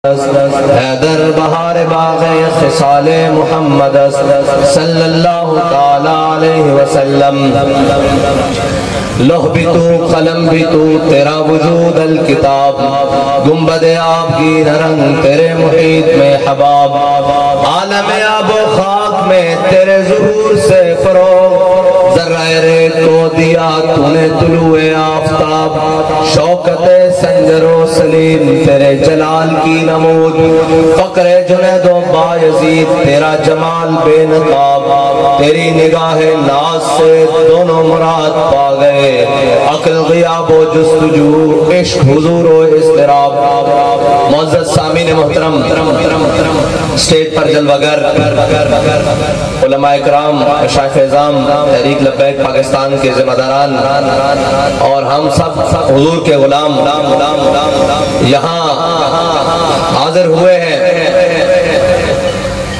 حیدر بہار باغ خصال محمد صلی اللہ تعالی علیہ وسلم۔ لوح بھی تو قلم بھی تو تیرا وجود الکتاب، گنبد آب کی رنگ تیرے محیط میں حباب، عالم آب و خاک میں تیرے ظہور سے فروغ، ذرہ ریت کو دیا تو نے طلوع آفتاب، شوکت سنجر و سلیم تیرے جلال کی نمود، فقر جنید و بایزید تیرا جمال بے نقاب، تیری نگاہ ناز سے دونوں مراد پا گئے، عقل غیاب و جستجو، عشق حضور و اضطراب۔ معزز سامعین محترم، اسٹیج پر جلوگر علماء اکرام، مشائخ اعظام، تحریک لبیک پاکستان کے ذمہ داران اور ہم سب حضور کے غلام یہاں حاضر ہوئے ہیں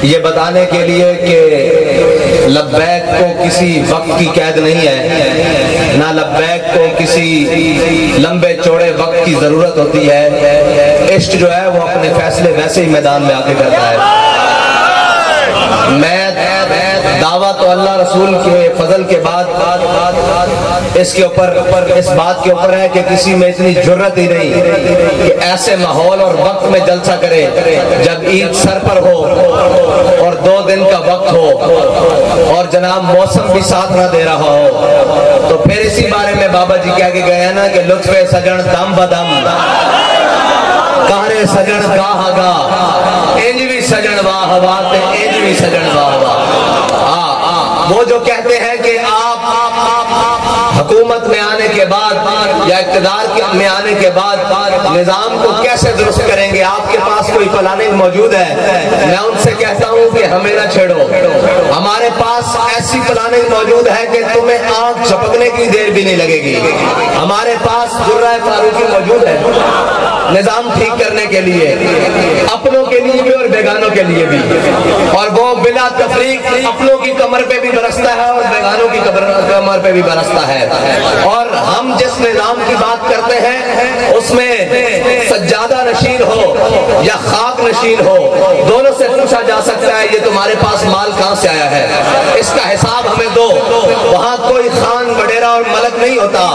یہ بتانے کے لیے کہ لبیک کو کسی وقت کی قید نہیں ہے، نہ لبیک کو کسی لمبے چوڑے وقت کی ضرورت ہوتی ہے، عشق جو ہے وہ اپنے فیصلے ویسے ہی میدان میں آ کے کرتا ہے۔ میں دعویٰ تو اللہ رسول کے فضل کے بعد اس بات کے اوپر ہے کہ کسی میں اتنی جرت ہی نہیں کہ ایسے ماحول اور وقت میں جلسہ کرے جب عید سر پر ہو اور 2 دن کا وقت ہو اور جناب موسم بھی ساتھ نہ دے رہا ہو، تو پھر اسی بارے میں بابا جی کہہ کے گئے ہیں نا کہ لطف سجن دم بدم، کارے سجن گاہ گاہ، انج بھی سجن واہ واہ تے انج بھی سجن واہ واہ۔ وہ جو کہتے ہیں کہ آپ حکومت میں آنے کے بعد یا اقتدار میں آنے کے بعد نظام کو کیسے درست کریں گے، آپ کے پاس کوئی پلاننگ موجود ہے، میں ان سے کہتا ہوں کہ ہمیں نہ چھیڑو، ہمارے پاس ایسی پلاننگ موجود ہے کہ تمہیں آنکھ جھپکنے کی دیر بھی نہیں لگے گی، ہمارے پاس درہ فاروقی موجود ہے نظام ٹھیک کرنے کے لیے، اپنوں کے لیے بھی اور بیگانوں کے لیے بھی، اور وہ بلا تفریق اپنوں کی کمر پہ بھی برستا ہے اور بیگانوں کی کمر پہ بھی برستا ہے، اور ہم جس نظام کی بات کرتے ہیں اس میں سجادہ نشین ہو یا خاک نشین ہو، دونوں سے پوچھا جا سکتا ہے یہ تمہارے پاس مال کہاں سے آیا ہے، اس کا حساب ہمیں دو۔ وہاں کوئی خان وڈیرا اور ملک نہیں ہوتا،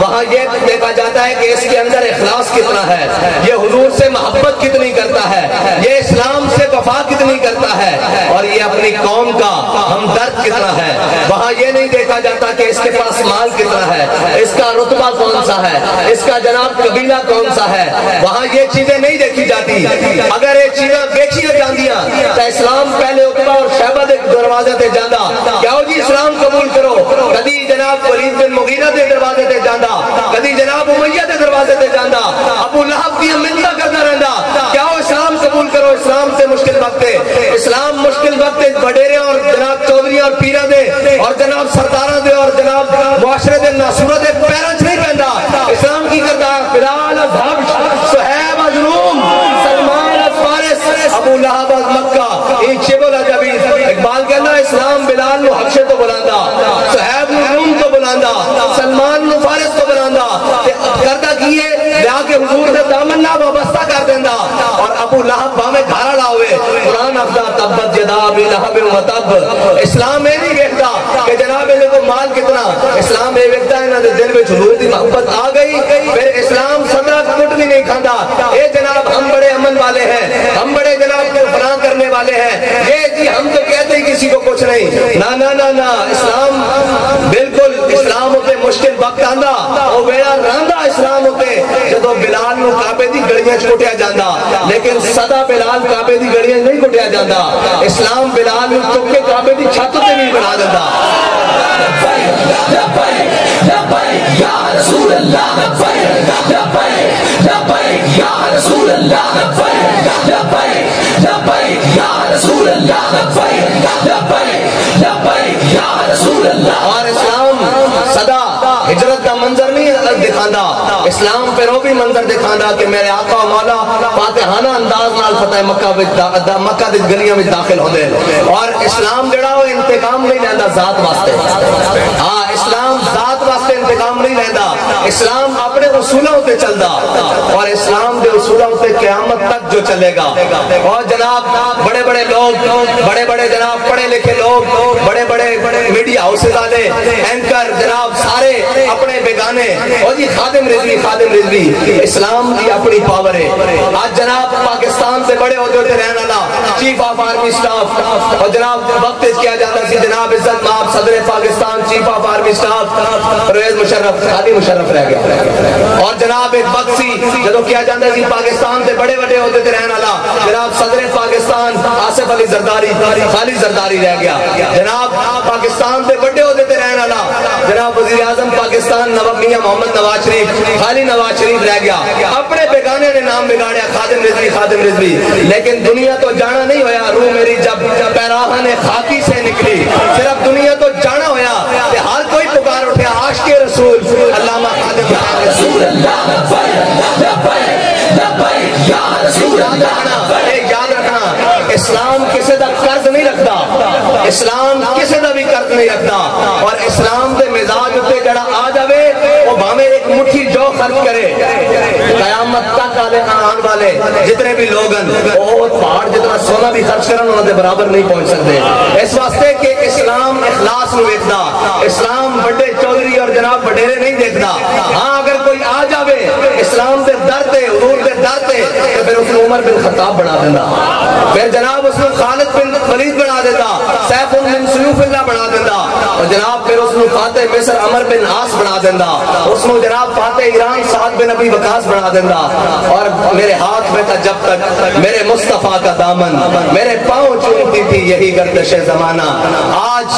وہاں یہ دیکھا جاتا ہے کہ اس کے اندر اخلاص کتنا ہے، یہ حضور سے محبت کتنی کرتا ہے، یہ اسلام سے وفا کتنی کرتا ہے، اور یہ اپنی قوم کا ہمدرد کتنا ہے۔ وہاں یہ نہیں دیکھا جاتا کہ اس کے پاس مال کتنا ہے، اس کا رتبہ کون سا ہے، اس کا جناب قبیلہ کون سا ہے، وہاں یہ چیزیں نہیں دیکھی جاتی۔ اگر یہ چیزیں دیکھی جاندیاں تو اسلام پہلے اتبا اور شہبہ دے دروازے تے جاندہ، کیا ہو جی اسلام قبول کرو، کدی جناب ولید بن مغیرہ دے دروازے تے جاندہ، کدی جناب امیہ دے دروازے تے جاندہ، ابو لہب کی منتہ کرنا رہندا، کیا ہو اسلام قبول کرو، اسلام سے مشکل وقت ہے، اسلام مشکل وقت ہے وڈیرے اور جناب چودھری اور پیرہ دے اور جناب سردارہ دے اور جناب معاشرے دے ناصورہ دے پیرنچ نہیں پہندا، اسلام کی کرتا بلال از حبش، صہیب از روم، سلمان از فارس، ابو لہب از مکہ، این چبل عجبی۔ اقبال کہنا اسلام بلال نو حبشے تو بلاندا، صہیب نو روم تو بلاندا، سلمان نو فارس تو بلاندا، کردہ کیے لیا کے حضور سے دامن نہ وابستہ کر دیندہ، اور ابو لہب باہمیں گھارا لاؤے قرآن افضا تبت جدا بی لہب و تب۔ اسلام میں نہیں ویکھتا کہ جناب انہیں کو مال کتنا، اسلام میں ویکھتا ہے انہوں نے دل میں حضور دی محبت آ گئی، پھر اسلام صدرہ کٹ بھی نہیں کھاندہ، اے جناب ہم بڑے عمل والے ہیں، ہم بڑے جناب کو فراں کرنے والے ہیں، یہ جی ہم تو کہتے ہی کسی کو کچھ نہیں، نا نا نا نا، اسلام بالکل اسلام ہوتے مشکل وقت آندہ، وہ بیڑا راندہ اسلام ہوتے جدو بلال نو کعبے دی گڑیاں چھوٹیا جاندہ، لیکن صدا بلال کعبے دی گڑیاں نہیں چھوٹیا جاندہ، اسلام بلال نو چک کے کعبے دی چھتوں تے بھی بنا دیندہ۔ لبیک لبیک لبیک یا رسول اللہ، لبیک لبیک لبیک یا رسول اللہ، لبیک لبیک لبیک یا رسول اللہ، لبیک لبیک لبیک یا رسول اللہ۔ اور اسلام صدا ہجرت کا منظر نہیں دکھاندہ، اسلام پہ رو بھی منظر دکھاندہ کہ میرے آقا و مولا فاتحانہ انداز نال فتح مکہ دی گلیاں میں داخل ہوندے، اور اسلام جڑا وہ انتقام نہیں لیندہ ذات واسطے، ہاں اسلام ذات واسطے پیغام نہیں رہتا، اسلام اپنے اصولوں تے چلدا، اور اسلام دے اصولوں تے قیامت تک جو چلے گا۔ اور جناب بڑے بڑے لوگ، بڑے بڑے جناب پڑھے لکھے لوگ، بڑے بڑے میڈیا ہاؤسز والے اینکر جناب سارے اپنے بیگانے، اور جی خادم رضوی، خادم رضوی، اسلام کی اپنی پاور ہے۔ آج جناب پاکستان سے بڑے عہدے تے رہن والا چیف آف آرمی سٹاف، اور جناب وقت کیا جاتا سی جناب عزت مآب صدر Pakistan chief of army staff Pervez Musharraf, خالی مشرف رہ گیا۔ اور جناب ایک وقت سی جدو کیا جاتا سی پاکستان سے بڑے بڑے عہدے تے رہن والا جناب صدر پاکستان آصف علی زرداری، خالی زرداری رہ گیا۔ جناب پاکستان سے بڑے عہدے تے رہن والا جناب وزیر اعظم پاکستان نواب میاں محمد نواز شریف، خالی نواز شریف رہ گیا۔ اپنے بیگانے نے نام بگاڑیا خادم رضوی، خادم رضوی، لیکن دنیا تو جانا نہیں ہویا۔ روح میری جب پیراہن خاکی سے نکلی، صرف دنیا تو جانا ہویا کہ ہر کوئی پکار اٹھیا عاشق رسول علامہ خادم رسول اللہ، یاد رکھنا اسلام کسی دا قرض نہیں رکھتا، اسلام کسی دا بھی قرض نہیں رکھتا، اور اسلام دے مزاج اتے جڑا آ جاوے وہ بھامے ایک مٹھی جو خرچ کرے قیامت تک آن والے جتنے بھی لوگ ہیں وہ پہاڑ جتنا سونا بھی خرچ کرن انہوں نے برابر نہیں پہنچ سکتے۔ اس واسطے کہ اسلام اخلاص نو دیکھتا، اسلام بڑے چودھری اور جناب بڑیرے نہیں دیکھتا۔ ہاں اگر کوئی آ جاوے اسلام دے در تے، حضور دے در تے، تو پھر اس نے عمر بن خطاب بنا دیتا، پھر جناب اس نے خالد بن ولید بنا دیتا، سیف بن سیوف اللہ بنا دیتا، اور جناب پھر اس نے فاتح مصر عمر بن عاص بنا دیتا، اس نے جناب فاتح ایران سعد بن ابی وقاص بنا دیتا۔ اور میرے ہاتھ میں تھا جب تک میرے مصطفیٰ کا دامن، میرے پاؤں چومتی تھی یہی گردش زمانہ۔ آج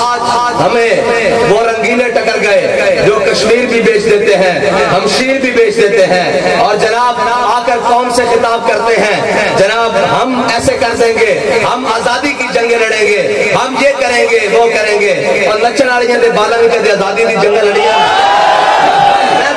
ہمیں وہ رنگیلے ٹکر گئے جو کشمیر بھی بیچ دیتے ہیں، ہمشیر بھی بیچ دیتے ہیں، اور جناب آ کر قوم سے خطاب کرتے ہیں جناب ہم ایسے کر دیں گے، ہم آزادی کی جنگیں لڑیں گے، ہم یہ کریں گے وہ کریں گے، اور نچن والیاں دے بالاں وچ آزادی دی جنگیں لڑیاں۔ میں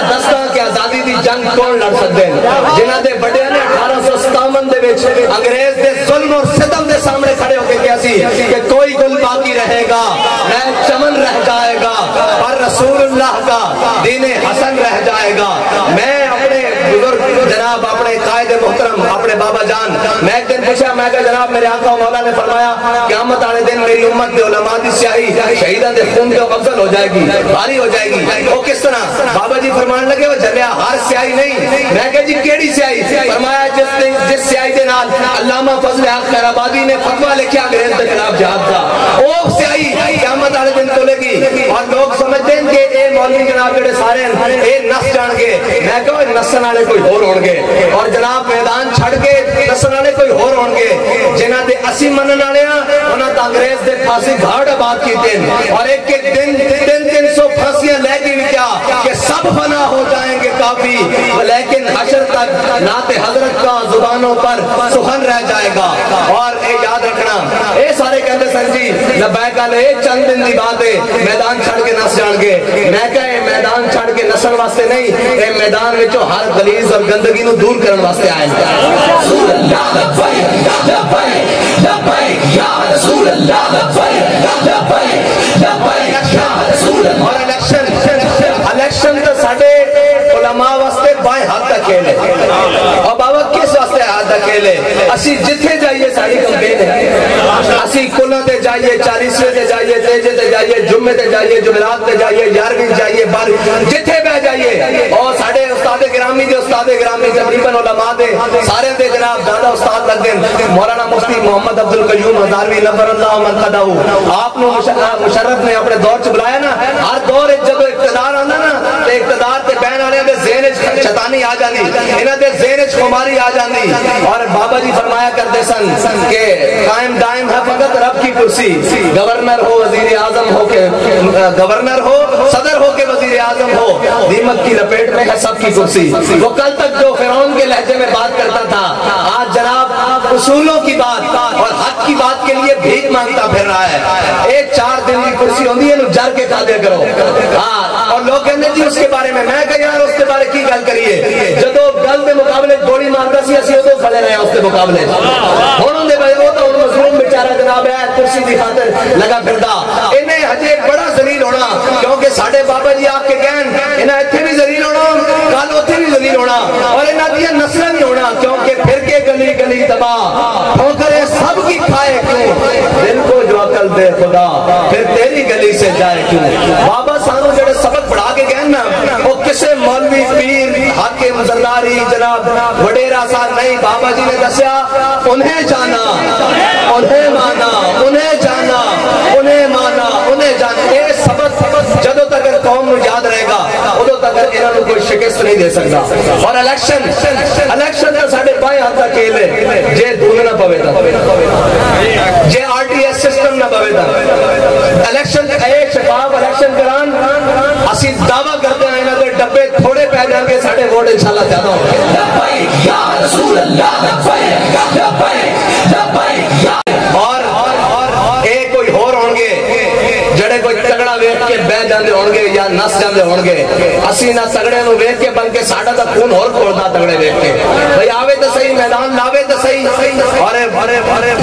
دستا کہ آزادی دی جنگ کون لڑ سکتے ہیں؟ جنہاں دے بڑے نے 1857 دے وچ انگریز دے ظلم اور ستم دے سامنے کھڑے ہو کے کیا سی کہ کوئی گل باقی رہے گا، نہ چمن رہ جائے گا، اور رسول اللہ کا دین حسن رہ جائے گا۔ میں اپنے بزرگ جناب اپنے قائد محترم اپنے بابا جان میں ایک دن پوچھا، میں کہا جناب میرے آقا مولا نے فرمایا قیامت والے دن میری امت دے علماء دی سیاہی شہیداں دے خون کے افضل ہو جائے گی، بھاری ہو جائے گی۔ وہ کس طرح؟ بابا جی فرمان لگے وہ جلیا ہر سیاہی نہیں۔ میں کہا جی کیڑی سیاہی؟ فرمایا جس سیاہی دے نال علامہ فضل حق خیر آبادی نے فتویٰ لکھیا انگریز کے خلاف جہاد کا، وہ سیاہی قیامت والے دن تلے گی۔ اور لوگ سمجھتے ہیں کہ اے مولوی جناب جڑے سارے اے نس جان گے، میں کہا نسن والے کوئی ہور ہون گے، اور جناب میدان چھڑ کے نسن والے کوئی ہور ہون گے جنہاں دے اسی منن والے انہاں تے انگریز دے پھانسی گھاٹ آباد کیتے ہیں، اور ایک ایک دن 300 پھانسیاں لے کے بھی کیا کہ سب فنا ہو جائیں گے کافی، لیکن حشر تک نعت حضرت کا زبانوں پر سخن رہ جائے گا۔ اور اے یاد رکھنا اے سارے کہتے سن جی لبیک علی چند دن دی بات ہے میدان چھڑ کے نس جان گے۔ میں کہا اے میدان چھڑ کے نسن واسطے نہیں، اے میدان وچوں ہر غلیظ اور گندگی نو دور کرن واسطے آئے ہیں۔ رسول اللہ لبیک لبیک لبیک یا رسول اللہ لبیک لبیک لبیک یا رسول اللہ۔ اور الیکشن تو ساڈے علماء واسطے بائیں ہاتھ کا کھیل ہے، اور بابا کس واسطے ہاتھ کا کھیل ہے؟ اسی جتھے جائیے ساری کمپین ہے، اسی کلوں تے جائیے، 40ویں تے جائیے، تیجے تے جائیے، جمعے تے جائیے، جمعرات تے جائیے، 11ویں جائیے، 12 جتھے بہ جائیے۔ اور ساڈے استاد گرامی دے استاد گرامی تقریباً علماء دے سارے دے جناب دادا استاد لگ گئے۔ مولانا مفتی محمد عبد القیوم ہزاروی نبر اللہ مرقدہ، آپ نے مشرف نے اپنے دور چ بلایا نا، ہر دور جب اقتدار آنا نا تے اقتدار تے بہن والے دے ذہن وچ شیطانی آ جاندی، انہاں دے ذہن وچ خماری آ جاندی۔ اور بابا جی فرمایا کرتے سن کہ قائم دائم ہے فقط رب کی کرسی، گورنر ہو وزیر اعظم ہو کے گورنر ہو صدر ہو کے وزیر اعظم ہو، دیمک کی لپیٹ میں ہے سب کی کرسی۔ وہ کل تک جو فرعون کے لہجے میں بات کرتا تھا آج جناب اصولوں کی بات اور حق کی بات کے لیے بھیک مانگتا پھر رہا ہے۔ ایک 4 دن کی کرسی ہوندی ہے نو جر کے کھا دیا کرو۔ ہاں، اور لوگ کہتے جی اس کے بارے میں کہا یار اس کے بارے کی گل کریے، جدو گل کے مقابلے گولی مارتا سی اسی ادو کھڑے رہے اس کے مقابلے ہوں دے بھائی وہ تو مظلوم بیچارہ جناب ہے کرسی کی خاطر لگا پھردا، انہیں ہجے بڑا ذلیل ہونا کیونکہ ساڈے ہونا اور انہاں دیا نسل نہیں ہونا، کیونکہ پھر کے گلی گلی تباہ ٹھوکریں سب کی کھائے کیوں، دل کو جو عقل دے خدا پھر تیری گلی سے جائے کیوں۔ بابا سانو جڑے سبق پڑھا کے گئے نا وہ کسے مولوی پیر حاکم زرداری جناب وڈیرا صاحب نہیں، بابا جی نے دسیا انہیں جانا انہیں مانا انہیں جانا انہیں مانا انہیں جانا۔ یہ سبق جدو تک قوم نو یاد رہے گا ادو تک انہوں نے کوئی شکست نہیں دے سکتا۔ اور الیکشن تو ساڑھے بائیں ہاتھ تک کھیلے جے دھول نہ پوے دا جے RTS سسٹم نہ پوے دا الیکشن ایک شفاف الیکشن کران اسی دعویٰ کرتے ہیں انہوں نے ڈبے تھوڑے پہ جان کے ساڑھے ووٹ انشاءاللہ زیادہ ہوں گے۔ لبیک یا رسول اللہ لبیک لبیک لبیک یا ایک کوئی ہور ہونگے جڑے کوئی تگڑا ویٹ کے بہ جاندے ہونگے یا نس جاندے ہونگے، اسی نہ تگڑے نو ویٹ کے بلکہ ساڑھا تا خون اور کھوڑنا تگڑے ویٹ کے بھئی آوے تو صحیح میدان لاوے تو صحیح۔ اور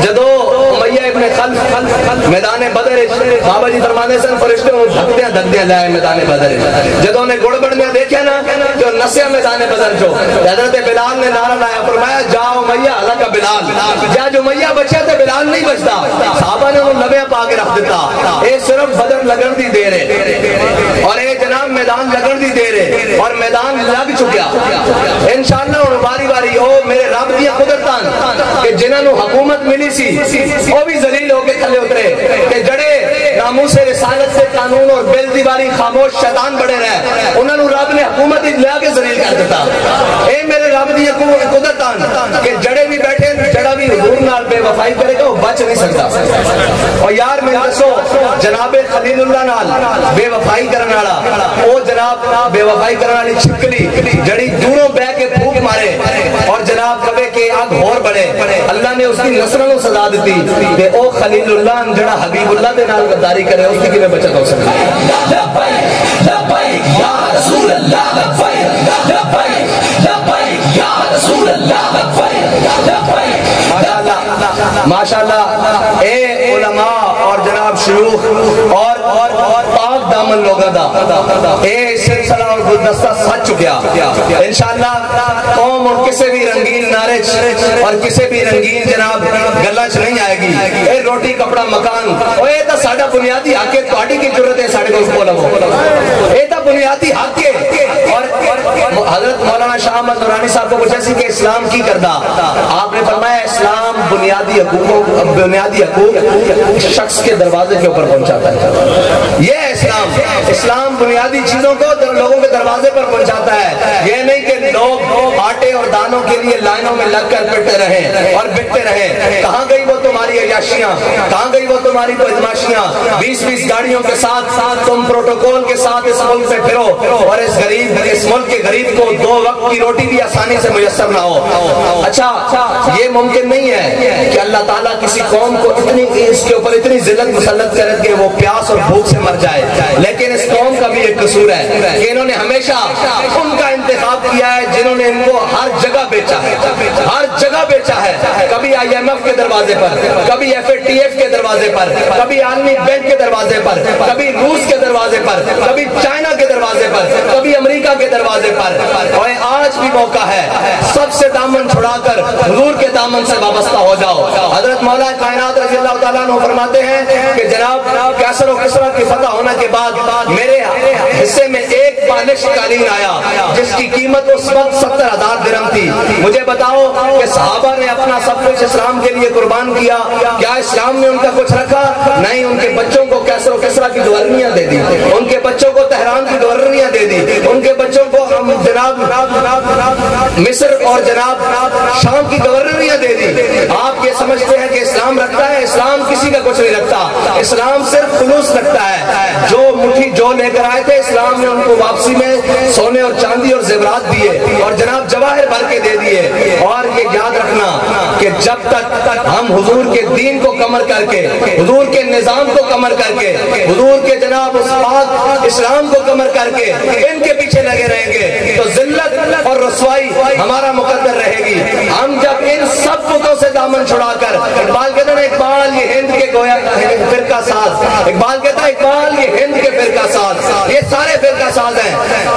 جدو امیہ ابن خلف میدان بدر بابا جی فرمانے سن فرشتے ہوں دھک دیا لائے میدان بدر جدو نے گڑ بڑھنے دیکھا نا جو نسیا میدان بدر جو حضرت بلال نے نعرہ لایا فرمایا جاؤ امیہ اللہ کا بلال جا جو امیہ بچے تھے بلال نہیں بچتا، صحابہ نے انہوں لبے پا کے رکھ دیتا اے صرف بدر لگن دی دے رہے اور اے جناب میدان لگن دی دے رہے اور میدان لگ چکیا۔ انشاءاللہ انہوں باری باری او میرے رب دیا قدرتان کہ جنہوں حکومت ملی سی وہ بھی ذلیل ہو کے تھلے اترے کہ جڑے ناموس رسالت سے قانون اور بل دیواری خاموش شیطان بڑے رہے انہوں نے رب نے حکومت لیا کے ذلیل کر دیتا۔ اے میرے رب دی قدرتان کہ جڑے بھی بیٹھے جڑا بھی حضور نال بے وفائی کرے گا وہ بچ نہیں سکتا۔ اور یار میں دسو جناب خلیل اللہ نال بے وفائی کرنے والا او جناب بے وفائی کرنے والی چھکلی جڑی دوروں بہ کے پھوک مارے اور جناب کبے کے آگ ہور بڑے اللہ نے اس کی نسلوں کو سزا دیتی کہ او خلیل اللہ جڑا حبیب اللہ دے نال غداری کرے اس کی میں بچت ہو سکتی لبیک لبیک یا رسول اللہ لبیک لبیک لبیک یا رسول اللہ لبیک لبیک ماشاءاللہ اے علماء اور جناب شیوخ اور پاک دامن لوگا دا اے سلسلہ اور گلدستہ سچ چکیا انشاءاللہ قوم اور کسے بھی رنگین نارچ اور کسے بھی رنگین جناب گلچ نہیں آئے گی۔ اے روٹی کپڑا مکان اے تا ساڑھا بنیادی حق ہے پارٹی کی ضرورت ہے ساڑھے کو بولا اے تا بنیادی حق ہے۔ اور حضرت مولانا شاہ احمد نورانی صاحب کو پوچھا سی کہ اسلام کی کردہ آپ نے فرمایا اسلام بنیادی حقوق شخص کے دروازے کے اوپر پہنچاتا ہے۔ یہ اسلام بنیادی چیزوں کو لوگوں کے دروازے پر پہنچاتا ہے، یہ نہیں کہ لوگ آٹے اور دانوں کے لیے لائنوں میں لگ کر پڑتے رہیں اور بکتے رہیں۔ کہاں گئی وہ تمہاری عیاشیاں، کہاں گئی وہ تمہاری بدماشیاں، 20 گاڑیوں کے ساتھ تم پروٹوکول کے ساتھ اس ملک سے پھرو اور اس ملک کے غریب کو 2 وقت کی روٹی بھی آسانی سے میسر نہ ہو۔ اچھا یہ ممکن نہیں ہے کہ اللہ تعالیٰ کسی قوم کو اس کے اوپر اتنی ذلت مسلط کرے کہ وہ پیاس اور بھوک سے مر جائے، لیکن اس قوم کا بھی ایک قصور ہے کہ انہوں نے ہمیشہ ان کا انتخاب کیا ہے جنہوں نے ان کو ہر جگہ بیچا ہے، ہر جگہ بیچا ہے، کبھی IMF کے دروازے پر، کبھی FATF کے دروازے پر، کبھی عالمی بینک کے دروازے پر، کبھی روس کے دروازے پر، کبھی چائنا کے دروازے پر، کبھی امریکہ کے دروازے پر۔ اور آج بھی موقع ہے سب سے دامن چھڑا کر حضور کے دامن سے وابستہ ہو جاؤ۔ حضرت مولا کائنات رضی اللہ تعالیٰ عنہ فرماتے ہیں کہ جناب کیسر و کسرا کی فتح ہونے کے بعد میرے حصے میں ایک بالش قالین آیا جس کی قیمت اس وقت 70,000 درہم تھی۔ مجھے بتاؤ کہ صحابہ نے اپنا سب کچھ اسلام کے لیے قربان کیا، کیا اسلام نے ان کا کچھ رکھا؟ نہیں، ان کے بچوں کو کیسر و کسرا کی گورنیاں دے دی، ان کے بچوں کو تہران کی گورنیاں دے دی، ان کے بچوں کو جناب مصر اور جناب شام کی گورنریاں دے دی۔ آپ یہ سمجھتے ہیں کہ اسلام رکھتا ہے؟ اسلام کسی کا کچھ نہیں رکھتا، اسلام صرف خلوص رکھتا ہے۔ جو مٹھی جو لے کر آئے تھے اسلام نے ان کو واپسی میں سونے اور چاندی اور زیورات دیے اور جناب جواہر بھر کے دے دیے۔ اور یہ یاد رکھنا کہ جب تک ہم حضور کے دین کو کمر کر کے، حضور کے نظام کو کمر کر کے، حضور کے جناب اس پاک اسلام کو کمر کر کے ان کے پیچھے لگے رہیں گے تو ذلت اور رسوائی ہمارا مقدر رہے گی۔ ہم جب ان سب بتوں سے دامن چھڑا کر، اقبال کہتا ہے اقبال یہ ہند کے گویا فرقہ ساز، اقبال کہتا ہے اقبال یہ ہند کے فرقہ ساز، یہ سارے فرقہ ساز ہیں۔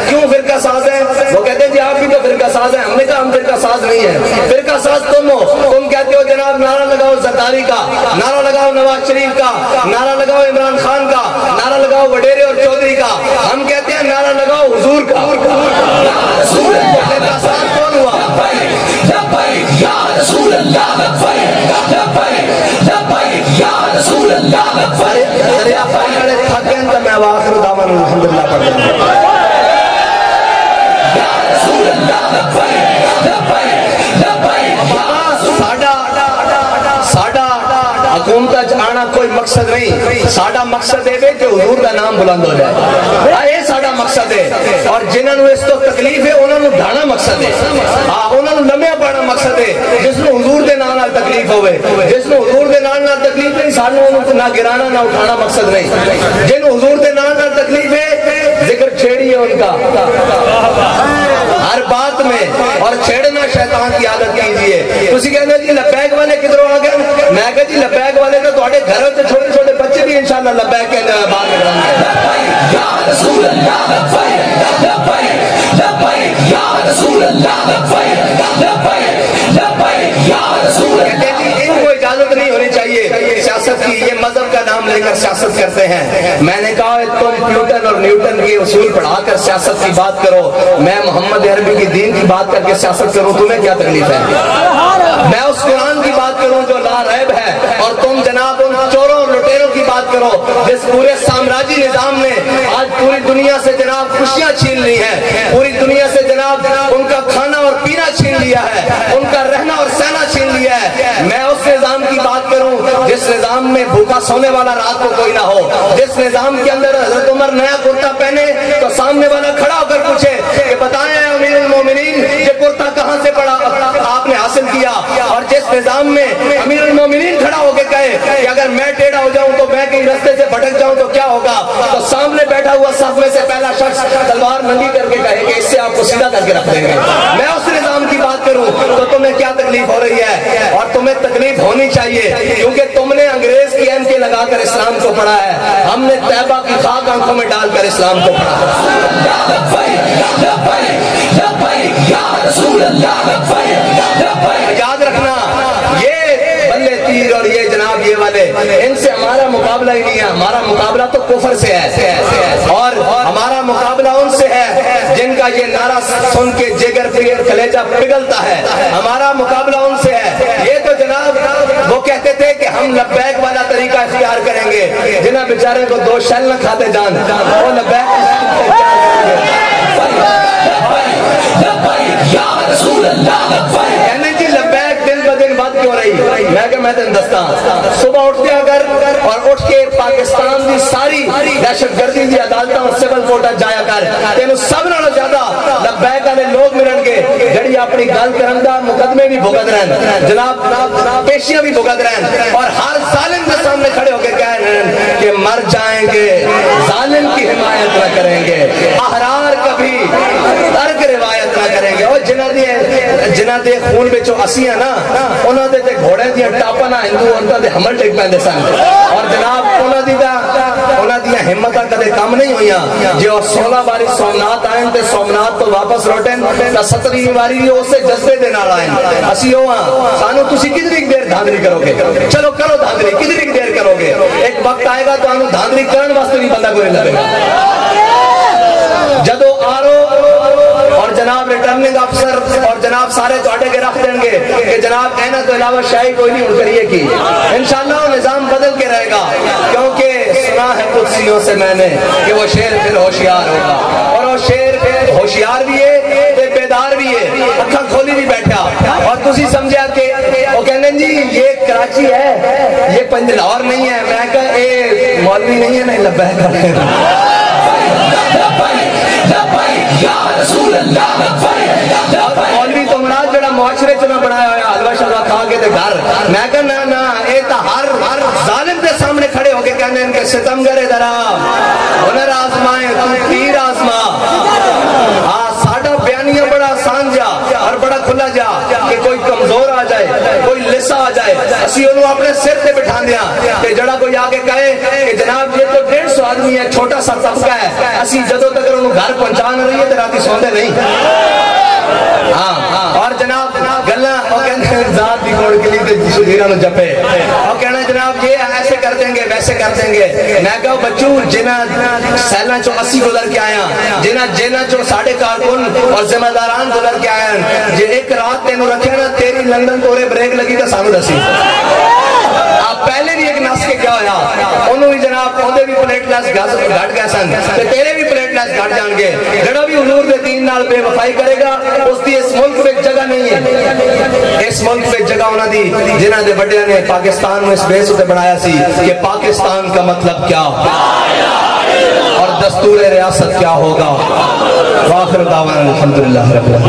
کیوں فرقہ ساز ہیں؟ وہ کہتے ہیں جی آپ بھی تو فرقہ ساز ہے. ہم نے کہا ہم فرقہ ساز نہیں ہے, فرقہ ساز تم ہو. تم کہتے ہو جناب نعرہ لگاؤ زرداری کا, نعرہ لگاؤ نواز شریف کا, نعرہ لگاؤ عمران خان کا, نعرہ لگاؤ وڈیرے اور چودھری کا. ہم کہتے ہیں نعرہ لگاؤ حضور کا. فرقہ ساز کون ہوا؟ دریا پانی والے تھک گئے تو میں آخر دعوانا الحمدللہ پڑھ دوں. حکومت آنا کوئی مقصد نہیں, ساڑا مقصد ہے کہ حضور کا نام بلند ہو جائے. یہ ساڑا مقصد ہے. اور جنہوں اس تو تکلیف ہے انہوں نے ڈھانا مقصد ہے, انہوں نے لمیا پانا مقصد ہے. جس نے حضور دے نام نال تکلیف ہوئے, جس نے حضور دے نام نال تکلیف نہیں, سانوں نہ گرانا نہ اٹھانا مقصد نہیں. جن حضور دے نام نال تکلیف ہے ذکر چھیڑی ہے ان کا ہر بات میں, اور چھیڑنا شیطان کی عادت کیجیے. تسی کہتے جی لبیک والے کدھروں آ گئے, میں کہا جی لبیک والے تو تھوڑے گھروں سے چھوٹے چھوٹے بچے بھی انشاءاللہ لبیک کے بعد نکلیں گے. یا رسول اللہ لبیک لبیک لبیک یا رسول اللہ لبیک لبیک لبیک یا رسول اللہ. کہتے جی ان کو اجازت نہیں ہونی چاہیے سیاست کی, یہ مذہب کا نام لے کر سیاست کرتے ہیں. میں نے کہا تم پیوٹن اور نیوٹن کے اصول پڑھا کر سیاست کی بات کرو, میں محمد عربی کی دین کی بات کر کے سیاست کروں, تمہیں کیا تکلیف ہے؟ میں اس قرآن کی بات کروں جو لا ریب ہے, اور تم جناب ان چوروں اور لٹیروں کی بات کرو جس پورے سامراجی نظام نے آج پوری دنیا سے جناب خوشیاں چھین لی ہیں, پوری دنیا سے جناب ان کا کھانا اور پینا چھین لیا ہے, ان کا رہنا اور سہنا چھین لیا ہے. میں اس نظام کی بات کروں جس نظام میں بھوکا سونے والا رات کو کوئی نہ ہو, جس نظام کے اندر حضرت عمر نیا کرتا پہنے تو سامنے والا کھڑا ہو کر پوچھے کہ بتائیں امیر المومنین یہ کرتا کہاں سے پڑا آپ نے حاصل کیا. اور جس نظام میں امیر المومنین کھڑا ہو کے کہے کہ اگر میں ٹیڑھا ہو جاؤں تو میں کہیں رستے سے بھٹک جاؤں تو کیا ہوگا, تو سامنے بیٹھا ہوا صف میں سے پہلا شخص تلوار ننگی کر کے کہے کہ اس سے آپ کو سیدھا کر کے رکھ دیں گے. میں اس نظام کی بات کروں تو تمہیں کیا تکلیف ہو رہی ہے, اور تمہیں تکلیف ہونی چاہیے کیونکہ تم نے انگریز کی ایم کے لگا کر اسلام کو پڑھا ہے, ہم نے طیبہ کی خاک آنکھوں میں ڈال کر اسلام کو پڑھا ہے. یاد رکھنا یہ بلے تیر اور یہ جناب یہ والے ان سے ہمارا مقابلہ ہی نہیں ہے, ہمارا مقابلہ تو کفر سے ہے, اور ہمارا مقابلہ ان سے ہے جن کا یہ نعرہ سن کے جگر کلیجہ پگھلتا ہے. ہمارا مقابلہ ان سے ہے. یہ تو جناب وہ کہتے تھے کہ ہم لبیک والا طریقہ اختیار کریں گے, جنہیں بیچارے کو دو شل نہ کھاتے جان, وہ لبیک کہنے جی لبیک دن بدن بات کیوں رہی. میں کہ میں تین دستا صبح اٹھتے اگر اور اٹھ کے پاکستان دی ساری دہشت گردی دی عدالتاں اور سول کورٹاں جایا کر, تینوں سب نالوں زیادہ لبیک والے لوگ ملن گے جڑی اپنی گل کرن دا مقدمے بھی بھگت رہن, جناب پیشیاں بھی بھگت رہن, اور ہر ظالم کے سامنے کھڑے ہو کے کہہ رہے ہیں کہ مر جائیں گے ظالم کی حمایت نہ کریں گے, احرار کبھی ترک روایت نہ کریں گے. اور جنہ دے خون بچو اسی ہیں نا, انہوں دے گھوڑے دیا ٹاپا نہ ہندو انہوں دے حمل ٹک پہندے سن, اور جناب انہوں دیا ہمتہ کدے کام نہیں ہوئیاں. جو 16 باری سومنات آئیں تے سومنات تو واپس روٹیں تا 17 باری بھی اسے جذبے دے نال آئیں. اسی ہو ہاں سانو تسی کتنی دیر دھاندلی کرو گے, چلو کرو دھاندلی کتنی دیر کرو گے, ایک وقت آئے گا تو آنو دھاندلی کرن واسطے بھی بندہ کوئی لگے گا. جدو آرو اور جناب ریٹرننگ افسر اور جناب سارے توڑے کے رکھ دیں گے کہ جناب اینا تو علاوہ شاہی کوئی نہیں ان کریے کی, انشاءاللہ وہ نظام بدل کے رہے گا, کیونکہ سنا ہے قدسیوں سے میں نے کہ وہ شیر پھر ہوشیار ہوگا, اور وہ شیر پھر ہوشیار بھی ہے تے بیدار بھی ہے, اکھاں کھولی بھی بیٹھا. اور تسی سمجھا کہ وہ کہنے جی یہ کراچی ہے یہ لاہور نہیں ہے, میں کہا اے مولوی نہیں ہے نہیں لبیک کرتے مولوی تو مراد جڑا معاشرے چنا بنایا ہوا حلوہ شلوہ کھا کے تے گھر, میں کہا نا نا اے تا ہر ظالم کے سامنے کھڑے ہو کے کہنے ان کے ستمگر ادھر ہنر آزمائیں تو تیر آزما. ساڑھا بیانیہ بڑا آسان جا اور بڑا کھلا جا کہ کوئی کمزور آ جائے کوئی لسا آ جائے اسی انہوں اپنے سر تے بٹھا دیا کہ جڑا کوئی آگے کہے کہ جناب یہ تو 150 آدمی ہے چھوٹا سا طبقہ ہے, اسی جدوں تک انہوں گھر پہنچا نہ رہی ہے تو راتی سوندے نہیں. ہاں اور جناب گلا وہ کہتے ہیں ذات دی کوڑ کے لیے سجیرہ نو جپے اور کہنا جناب یہ ایسے کر دیں گے ویسے کر دیں گے. میں کہا بچو جنہ سیلہ چو 80 گزر کے آیا جنہ چو 4.5 کن اور ذمہ داران گزر کے آیا جے ایک رات تینوں رکھے نا تیری لندن تورے بریک لگی تو سانو دسی. آپ پہلے بھی ایک نس کے کیا ہویا انہوں بھی جناب اوندے بھی پلیٹلیس گھٹ گئے سن تے تیرے بھی پلیٹلیس گھٹ جان گے. جڑا بھی حضور دے دین نال بے وفائی کرے گا اس دی اس ملک میں جگہ نہیں ہے. اس ملک میں جگہ ہونا دی جنہاں دے بڑے نے پاکستان میں اس بیس تے بنایا سی کہ پاکستان کا مطلب کیا اور دستور ریاست کیا ہوگا. واخر دعوانا الحمدللہ رب العالمین.